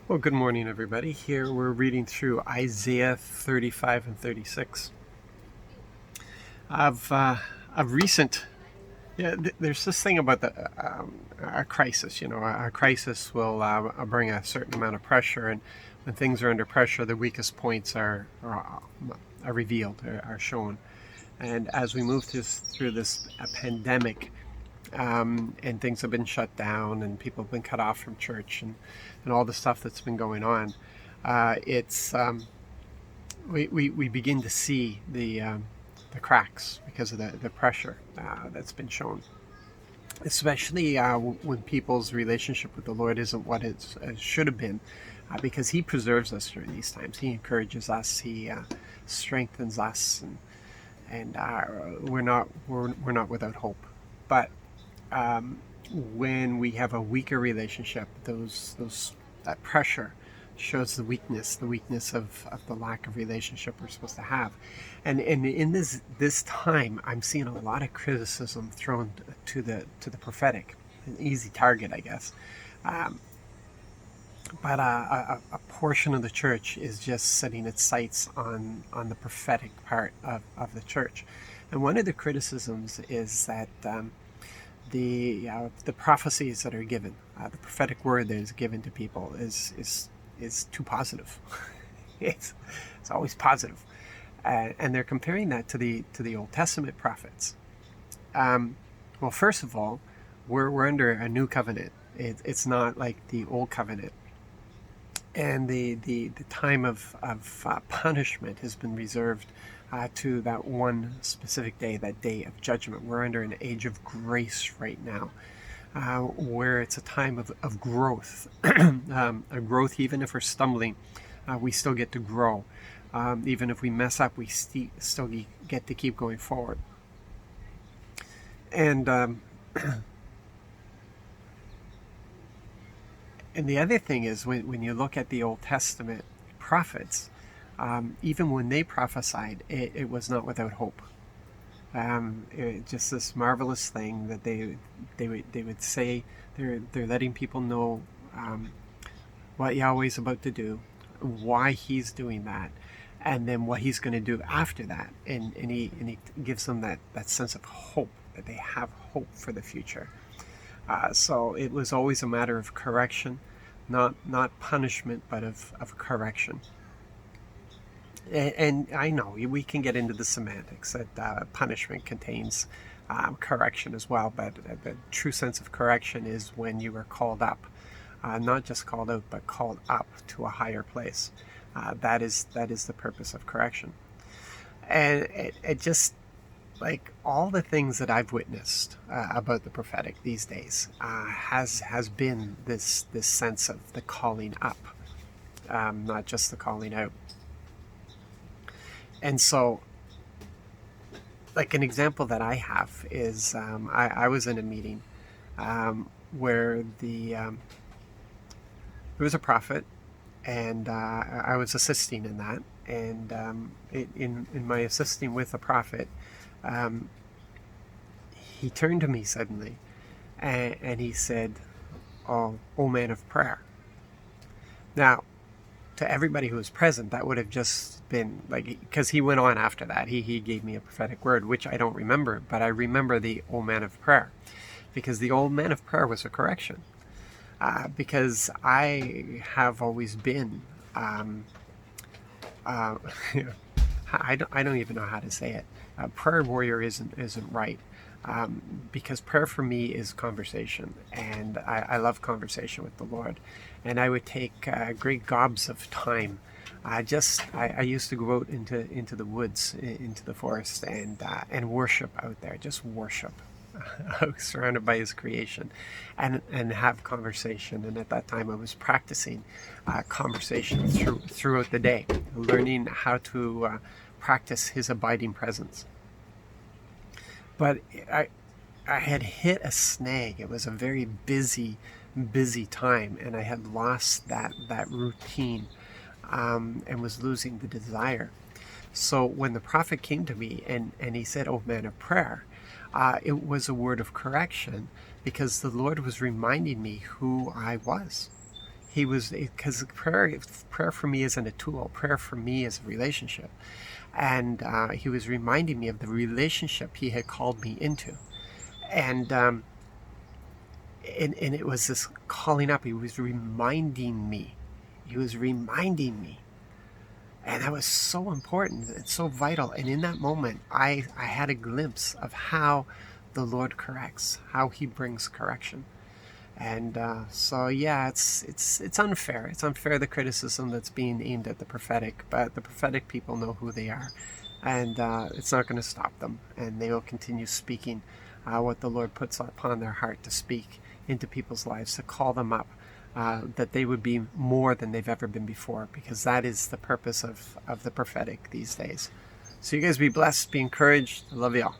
Well, good morning, everybody. Here we're reading through Isaiah 35 and 36. Of recent, there's this thing about a crisis. A crisis will bring a certain amount of pressure, and when things are under pressure, the weakest points are revealed, are shown. And as we move through this pandemic, and things have been shut down and people have been cut off from church and all the stuff that's been going on, it's we begin to see the cracks because of the pressure that's been shown, especially when people's relationship with the Lord isn't what it should have been, because He preserves us during these times. He encourages us. He strengthens us, and we're not without hope. But when we have a weaker relationship, that pressure shows the weakness of the lack of relationship we're supposed to have. And in this time, I'm seeing a lot of criticism thrown to the prophetic, an easy target, I guess. Um, but a portion of the church is just setting its sights on the prophetic part of the church. And one of the criticisms is that the prophecies that are given, the prophetic word that is given to people is too positive. it's it's always positive, and they're comparing that to the Old Testament prophets. Well, first of all, we're under a new covenant. It's not like the old covenant, and the time of punishment has been reserved to that one specific day, that day of judgment. We're under an age of grace right now, where it's a time of growth. A growth, even if we're stumbling, we still get to grow. Even if we mess up, we still get to keep going forward. And and the other thing is, when you look at the Old Testament prophets, even when they prophesied, it was not without hope. Just this marvelous thing that they would say. They're letting people know what Yahweh's about to do, why He's doing that, and then what He's going to do after that. And he gives them that sense of hope, that they have hope for the future. So it was always a matter of correction, not punishment, but of correction. And I know we can get into the semantics that punishment contains correction as well, but the true sense of correction is when you are called up, not just called out, but called up to a higher place. That is the purpose of correction. And it just, like all the things that I've witnessed about the prophetic these days, has been this sense of the calling up, not just the calling out. And so, like, an example that I have is, I was in a meeting where there was a prophet, and I was assisting in that. And in my assisting with the prophet, um, he turned to me suddenly, and he said, "Oh, man of prayer." Now, to everybody who was present, that would have just been like, because he went on after that. He gave me a prophetic word, which I don't remember, but I remember the old man of prayer, because the old man of prayer was a correction. Because I have always been, uh, I don't even know how to say it. Prayer warrior isn't right. Because prayer for me is conversation, and I love conversation with the Lord. And I would take great gobs of time. I used to go out into the woods, into the forest, and worship out there. Just worship. I was surrounded by His creation, and have conversation. And at that time, I was practicing conversation throughout the day, learning how to practice His abiding presence. But I had hit a snag. It was a very busy time, and I had lost that routine, and was losing the desire. So when the prophet came to me and he said, "Oh, man of prayer," it was a word of correction, because the Lord was reminding me who I was. He was, because prayer for me isn't a tool. Prayer for me is a relationship. And he was reminding me of the relationship he had called me into. And and it was this calling up. He was reminding me. He was reminding me. And that was so important and so vital. And in that moment, I had a glimpse of how the Lord corrects, how he brings correction. And so, yeah, it's unfair. It's unfair, the criticism that's being aimed at the prophetic. But the prophetic people know who they are. And it's not going to stop them. And they will continue speaking what the Lord puts upon their heart to speak into people's lives, to call them up, that they would be more than they've ever been before, because that is the purpose of the prophetic these days. So you guys be blessed, be encouraged. I love you all.